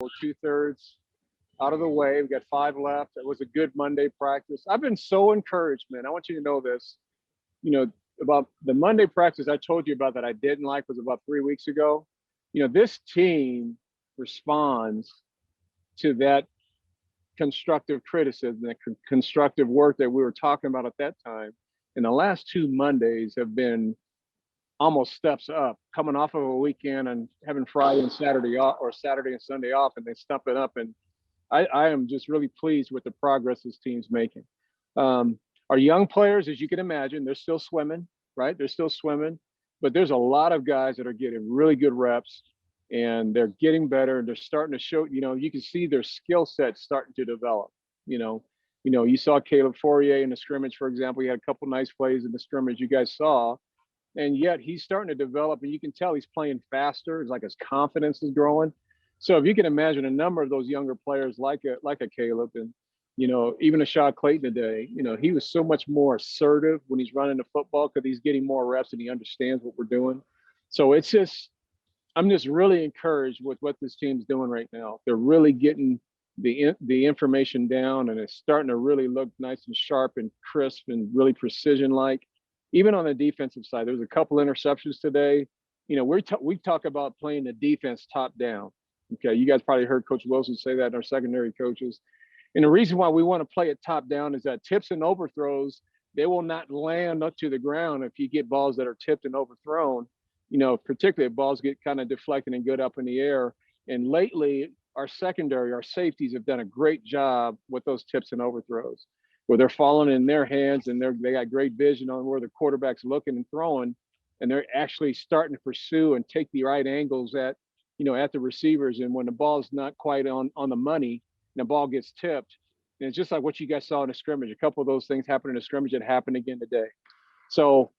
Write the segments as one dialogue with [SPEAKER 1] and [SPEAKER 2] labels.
[SPEAKER 1] We're two-thirds out of the way. We've got 5 left. It was a good Monday practice. I've been so encouraged, man. I want you to know this. You know, about the Monday practice I told you about that I didn't like was about 3 weeks ago. This team responds to that constructive criticism, that constructive work that we were talking about at that time. And the last 2 Mondays have been almost steps up, coming off of a weekend and having Friday and Saturday off, or Saturday and Sunday off, and they stump it up. And I am just really pleased with the progress this team's making. Our young players, as you can imagine, they're still swimming, right? They're still swimming, but there's a lot of guys that are getting really good reps, and they're getting better, and they're starting to show. You can see their skill set starting to develop. You saw Caleb Fourier in the scrimmage, for example. He had a couple nice plays in the scrimmage you guys saw, and yet he's starting to develop, and you can tell he's playing faster. It's like his confidence is growing. So if you can imagine a number of those younger players like a Caleb, and even a Shaw Clayton today, he was so much more assertive when he's running the football because he's getting more reps and he understands what we're doing. So I'm just really encouraged with what this team's doing right now. They're really getting the information down, and it's starting to really look nice and sharp and crisp and really precision-like. Even on the defensive side, there's a couple interceptions today. We talk about playing the defense top down. Okay, you guys probably heard Coach Wilson say that in our secondary coaches. And the reason why we want to play it top down is that tips and overthrows, they will not land up to the ground if you get balls that are tipped and overthrown. Particularly if balls get kind of deflected and good up in the air. And lately, our secondary, our safeties have done a great job with those tips and overthrows, where they're falling in their hands, and they got great vision on where the quarterback's looking and throwing, and they're actually starting to pursue and take the right angles at the receivers. And when the ball's not quite on the money, and the ball gets tipped, and it's just like what you guys saw in the scrimmage. A couple of those things happened in the scrimmage that happened again today. So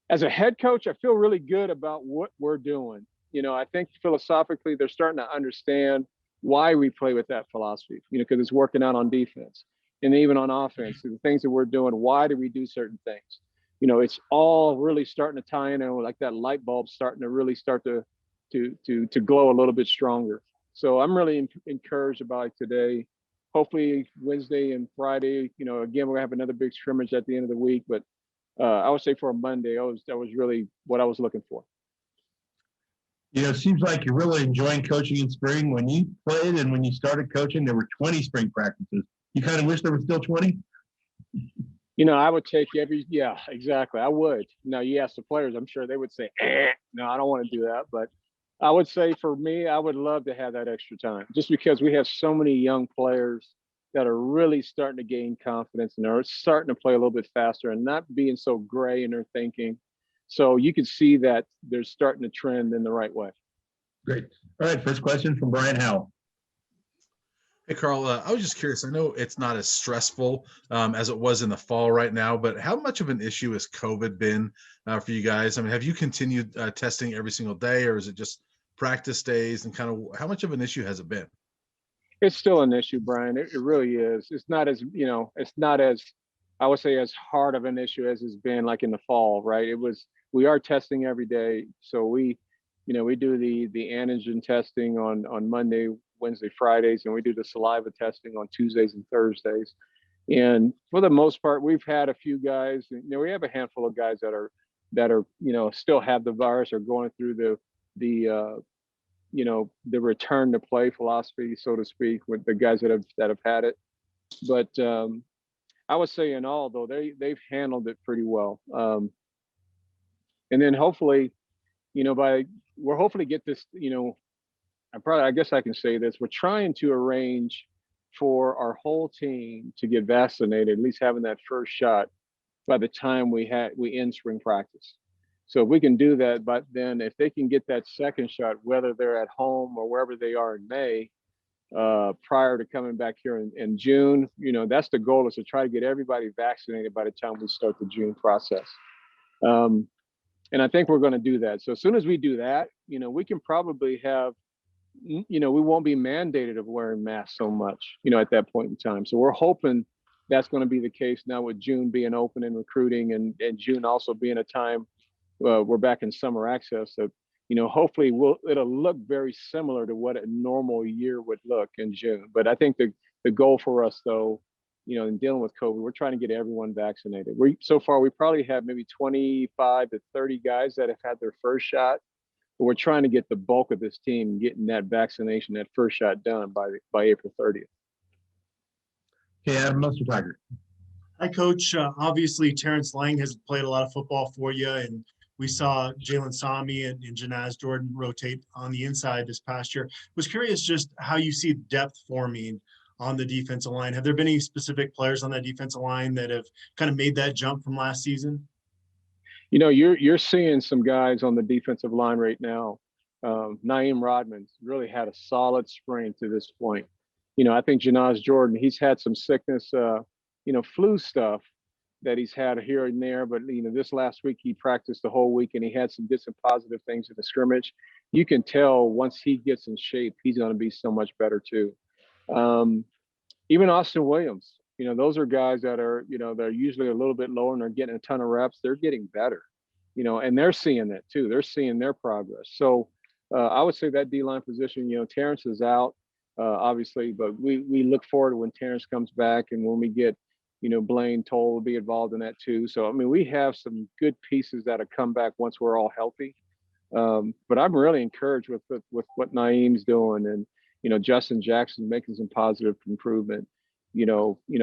[SPEAKER 1] as a head coach, I feel really good about what we're doing. I think philosophically they're starting to understand why we play with that philosophy, because it's working out on defense and even on offense. The things that we're doing, why do we do certain things? It's all really starting to tie in, and like that light bulb starting to really start to glow a little bit stronger. So I'm really encouraged about today. Hopefully Wednesday and Friday, again, we're gonna have another big scrimmage at the end of the week, but I would say for a Monday, that was really what I was looking for.
[SPEAKER 2] It seems like you're really enjoying coaching in spring. When you played and when you started coaching, there were 20 spring practices. You kind of wish there were still 20?
[SPEAKER 1] I would take yeah, exactly. I would. Now, you ask the players, I'm sure they would say, no, I don't want to do that. But I would say for me, I would love to have that extra time, just because we have so many young players that are really starting to gain confidence, and are starting to play a little bit faster and not being so gray in their thinking. So you can see that they're starting to trend in the right way.
[SPEAKER 2] Great. All right. First question from Brian Howell.
[SPEAKER 3] Hey, Karl, I was just curious. I know it's not as stressful as it was in the fall right now, but how much of an issue has COVID been for you guys? I mean, have you continued testing every single day, or is it just practice days, and kind of how much of an issue has it been?
[SPEAKER 1] It's still an issue, Brian. It really is. It's not as, I would say, as hard of an issue as it's been like in the fall, right? We are testing every day. So we do the antigen testing on Monday, Wednesday, Fridays, and we do the saliva testing on Tuesdays and Thursdays. And for the most part, we've had a few guys, we have a handful of guys that are still have the virus, or going through the return to play philosophy, so to speak, with the guys that have had it. But I would say in all, though, they've handled it pretty well. And then hopefully, we're hopefully get this, I guess I can say this, we're trying to arrange for our whole team to get vaccinated, at least having that first shot by the time we end spring practice. So if we can do that, but then if they can get that second shot, whether they're at home or wherever they are in May, prior to coming back here in June, that's the goal, is to try to get everybody vaccinated by the time we start the June process. And I think we're going to do that. So as soon as we do that, we can probably have, we won't be mandated of wearing masks so much, at that point in time. So we're hoping that's going to be the case now, with June being open and recruiting, and June also being a time we're back in summer access. So, hopefully it'll look very similar to what a normal year would look in June. But I think the goal for us, though, in dealing with COVID, we're trying to get everyone vaccinated. So far we probably have maybe 25 to 30 guys that have had their first shot, but we're trying to get the bulk of this team getting that vaccination, that first shot done by April 30th.
[SPEAKER 2] Okay, Adam, Mr. Tiger.
[SPEAKER 4] Hi, Coach. Obviously, Terrence Lang has played a lot of football for you, and we saw Jalen Sami and Janaz Jordan rotate on the inside this past year. Was curious just how you see depth forming on the defensive line. Have there been any specific players on that defensive line that have kind of made that jump from last season?
[SPEAKER 1] You're seeing some guys on the defensive line right now. Naeem Rodman's really had a solid spring to this point. I think Janaz Jordan, he's had some sickness, flu stuff that he's had here and there. But, this last week he practiced the whole week and he had some positive things in the scrimmage. You can tell once he gets in shape, he's going to be so much better too. Even Austin Williams, those are guys that are, they're usually a little bit lower and they're getting a ton of reps. They're getting better, and they're seeing that too. They're seeing their progress. So I would say that D-line position, Terrence is out, obviously, but we look forward to when Terrence comes back and when we get, Blaine Toll will be involved in that too. So, we have some good pieces that'll come back once we're all healthy. But I'm really encouraged with what Naeem's doing and, Justin Jackson making some positive improvement.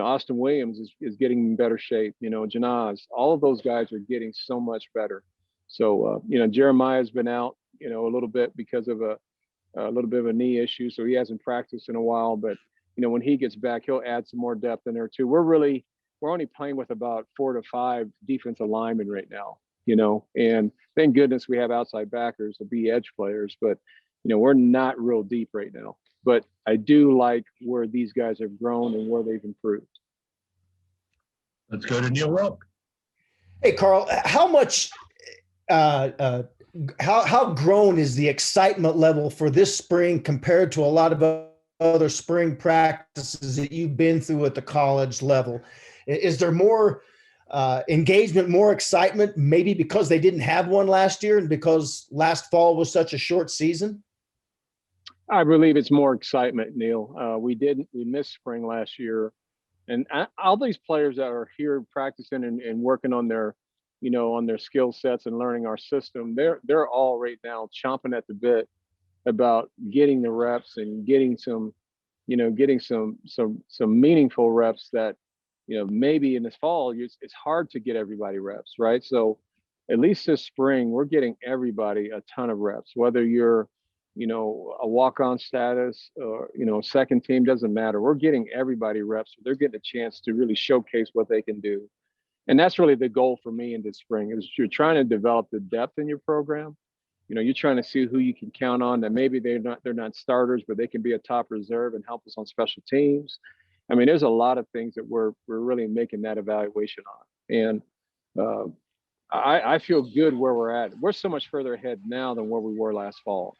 [SPEAKER 1] Austin Williams is getting in better shape. Janaz, all of those guys are getting so much better. So, Jeremiah's been out, a little bit because of a little bit of a knee issue. So he hasn't practiced in a while, but, when he gets back, he'll add some more depth in there too. We're only playing with about 4 to 5 defensive linemen right now, and thank goodness we have outside backers to be edge players, but, we're not real deep right now. But I do like where these guys have grown and where they've improved.
[SPEAKER 2] Let's go to Neil Welk.
[SPEAKER 5] Hey, Karl, how much, how grown is the excitement level for this spring compared to a lot of other spring practices that you've been through at the college level? Is there more engagement, more excitement, maybe because they didn't have one last year and because last fall was such a short season?
[SPEAKER 1] I believe it's more excitement, Neil. We missed spring last year, and all these players that are here practicing and working on their, on their skill sets and learning our system, they're all right now chomping at the bit about getting the reps and getting some meaningful reps that, maybe in this fall it's hard to get everybody reps, right? So at least this spring we're getting everybody a ton of reps, whether you're a walk-on status or, second team, doesn't matter. We're getting everybody reps. They're getting a chance to really showcase what they can do. And that's really the goal for me in this spring is you're trying to develop the depth in your program. You're trying to see who you can count on that maybe they're not starters, but they can be a top reserve and help us on special teams. There's a lot of things that we're really making that evaluation on. And I feel good where we're at. We're so much further ahead now than where we were last fall,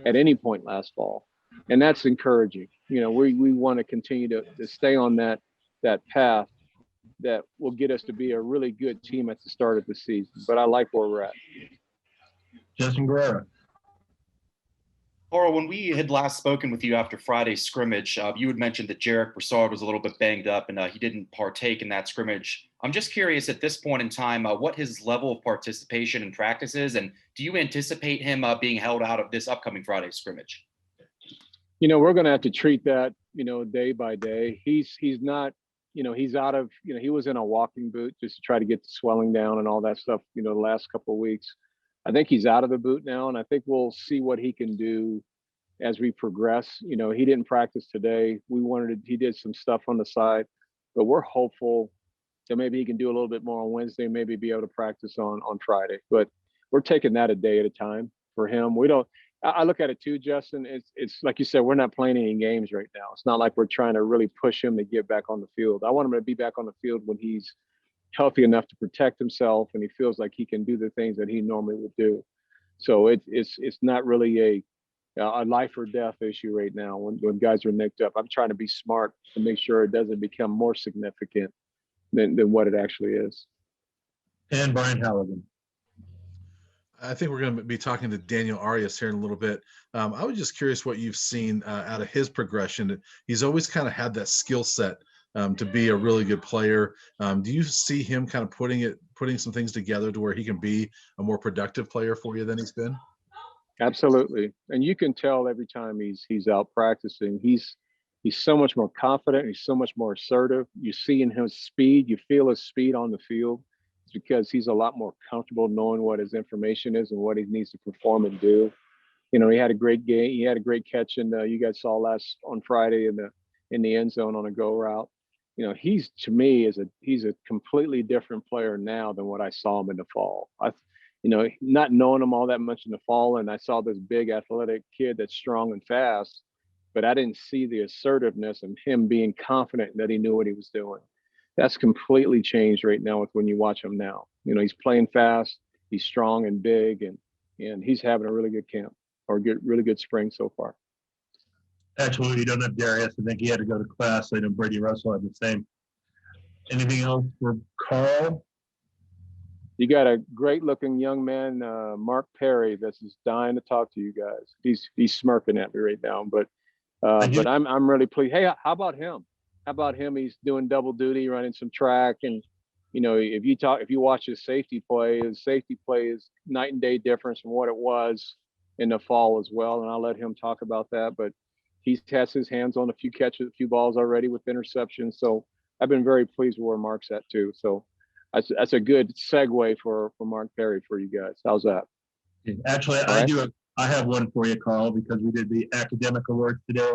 [SPEAKER 1] at any point last fall. And that's encouraging. We want to continue to stay on that path that will get us to be a really good team at the start of the season. But I like where we're at.
[SPEAKER 2] Justin Guerrero.
[SPEAKER 6] Karl, when we had last spoken with you after Friday's scrimmage, you had mentioned that Jarek Broussard was a little bit banged up and he didn't partake in that scrimmage. I'm just curious at this point in time, what his level of participation in practice is, and do you anticipate him being held out of this upcoming Friday scrimmage?
[SPEAKER 1] We're going to have to treat that, day by day. He's not, he's out of, he was in a walking boot just to try to get the swelling down and all that stuff, the last couple of weeks. I think he's out of the boot now, and I think we'll see what he can do as we progress. He didn't practice today. He did some stuff on the side, but we're hopeful that maybe he can do a little bit more on Wednesday, maybe be able to practice on Friday. But we're taking that a day at a time for him. I look at it too, Justin. It's like you said, we're not playing any games right now. It's not like we're trying to really push him to get back on the field. I want him to be back on the field when he's healthy enough to protect himself and he feels like he can do the things that he normally would do. So it's not really a life or death issue right now when guys are nicked up. I'm trying to be smart to make sure it doesn't become more significant than what it actually is.
[SPEAKER 2] And Brian Halligan.
[SPEAKER 3] I think we're going to be talking to Daniel Arias here in a little bit. I was just curious what you've seen out of his progression. He's always kind of had that skill set to be a really good player. Do you see him kind of putting some things together to where he can be a more productive player for you than he's been?
[SPEAKER 1] Absolutely. And you can tell every time he's out practicing, he's so much more confident. He's so much more assertive. You see in his speed, you feel his speed on the field. It's because he's a lot more comfortable knowing what his information is and what he needs to perform and do. You know, he had a great game. He had a great catch, and you guys saw last on Friday in the end zone on a go route. You know, he's to me he's a completely different player now than what I saw him in the fall. You know, not knowing him all that much in the fall, and I saw this big athletic kid that's strong and fast, but I didn't see the assertiveness and him being confident that he knew what he was doing. That's completely changed right now with when you watch him now. You know, he's playing fast, he's strong and big, and he's having a really good camp or really good spring so far.
[SPEAKER 2] Actually, you don't have Darius. I think he had to go to class. I know Brady Russell had the same. Anything else for Karl?
[SPEAKER 1] You got a great looking young man, Mark Perry, that's just dying to talk to you guys. He's smirking at me right now, but I'm really pleased. Hey, how about him? How about him? He's doing double duty, running some track, and you know, if you watch his safety play is night and day difference from what it was in the fall as well. And I'll let him talk about that. But he's has his hands on a few catches, a few balls already with interceptions. So I've been very pleased with where Mark's at too. So that's a good segue for Mark Perry for you guys. How's that?
[SPEAKER 2] Actually, I have one for you, Karl, because we did the academic awards today,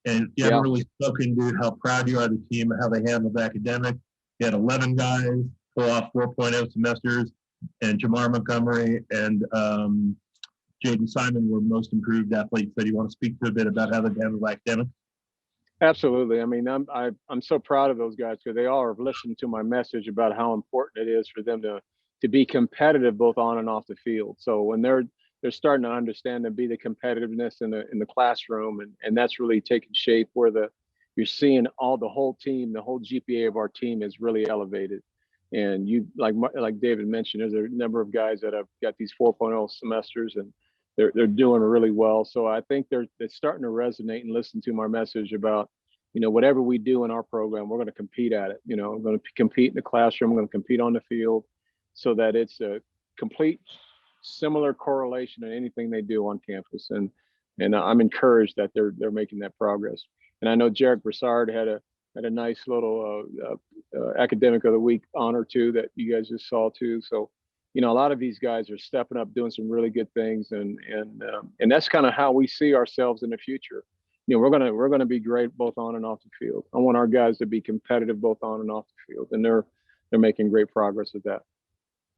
[SPEAKER 2] and you haven't really spoken to how proud you are of the team and how they handled academic. You had 11 guys pull off 4.0 semesters, and Jamar Montgomery and Jaden Simon were most improved athletes. So do you want to speak to a bit about how they handled academic?
[SPEAKER 1] Absolutely. I mean, I'm so proud of those guys because they all have listened to my message about how important it is for them to be competitive both on and off the field. So when they're starting to understand and be the competitiveness in the classroom, and that's really taking shape where you're seeing the whole team, the whole GPA of our team is really elevated. And you like David mentioned, there's a number of guys that have got these 4.0 semesters, and they're doing really well. So I think they're starting to resonate and listen to my message about, you know, whatever we do in our program, we're going to compete at it. You know, I'm going to compete in the classroom, we're going to compete on the field, so that it's a complete similar correlation in anything they do on campus. And I'm encouraged that they're making that progress. And I know Jarek Broussard had a nice little academic of the week honor too that you guys just saw too. So, you know, a lot of these guys are stepping up, doing some really good things, and that's kind of how we see ourselves in the future. You know, we're gonna be great both on and off the field. I want our guys to be competitive both on and off the field, and they're making great progress with that.